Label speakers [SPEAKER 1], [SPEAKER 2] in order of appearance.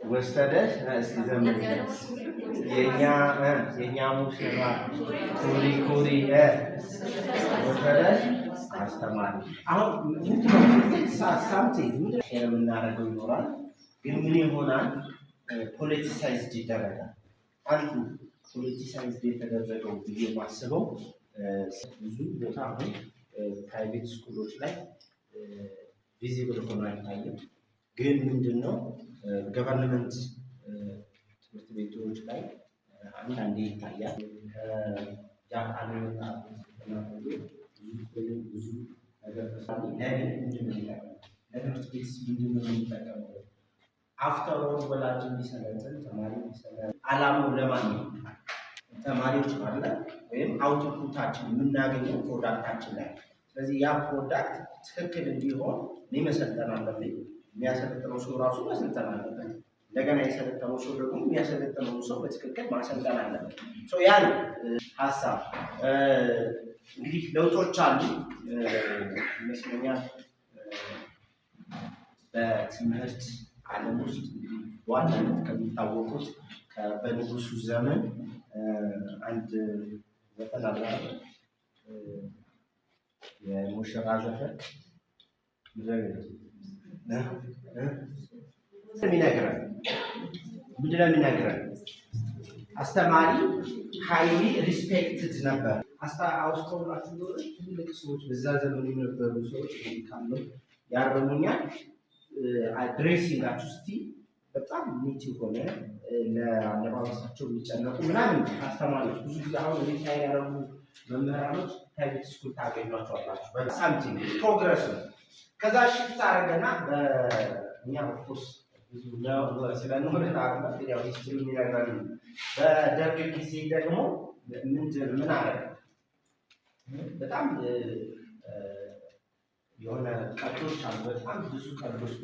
[SPEAKER 1] ወሰደሽ እስቲ ዘመን የኛ ሙሽራ ኩሪ ወሰደሽ አስተማሪ አሁን ሳምቲንግ የምናደርገው ይኖራል ግን ምን ይሆናል ፖለቲሳይዝድ ይደረጋል አንዱ ፖለቲሳይዝድ የተደረገው ብዬ ማስበው ብዙ ቦታ አሁን ፕራይቬት ስኩሎች ላይ ቪዚብል ሆኖ አይታይም ግን ምንድነው ገቨርንመንት ትምህርት ቤቶች ላይ አንዳንዴ ይታያል ጃፓንና ብዙ ነገር ለትምህርት ቤት ምንድነው የሚጠቀመው አፍተር ኦል ወላጅ የሚሰለጥን ተማሪ የሚሰለጥን ዓላማው ለማን ነው ተማሪዎች ማለት ወይም አውትፑታችን የምናገኘው ፕሮዳክታችን ላይ ስለዚህ ያ ፕሮዳክት ትክክል እንዲሆን መሰልጠን አለብን የሚያሰለጥነው ሰው ራሱ መሰልጠን አለበት እንደገና የሰለጠነው ሰው ደግሞ የሚያሰለጥነው ሰው በትክክል ማሰልጠን አለበት ሶ ያ ነው ሐሳብ እንግዲህ ለውጦች አሉ ይመስለኛል በትምህርት ዓለም ውስጥ እንግዲህ ዋናነት ከሚታወቁት በንጉሱ ዘመን አንድ ዘፈን አለ የሙሽራ ዘፈን ምንድነው የሚነግረን አስተማሪ ሃይሊ ሪስፔክትድ ነበር አስተዋውላችሁ ነው ትልቅ ሰዎች በዛ ዘመን የነበሩ ሰዎች ካለው ያረሙኛል አድሬሲንጋችሁ እስቲ በጣም ኒት ሆነ ለአለባበሳቸው የሚጨነቁ ምናምን አስተማሪዎች ብዙ ጊዜ አሁን ሪታየር ያደረጉ መምህራኖች ፕራይቬት ስኩል ታገኟቸዋላችሁ በሳምቲንግ ፕሮግረስ ነው ከዛ ሽፍት አደረገና በእኛ ኦፍኮርስ ብዙ ነው ስለኖር ታውቃለህ ያው ሂስትሪ የሚነግረን በደርግ ጊዜ ደግሞ ምን አደረገ በጣም የሆነ ቀልዶች አሉ በጣም ብዙ ቀልዶች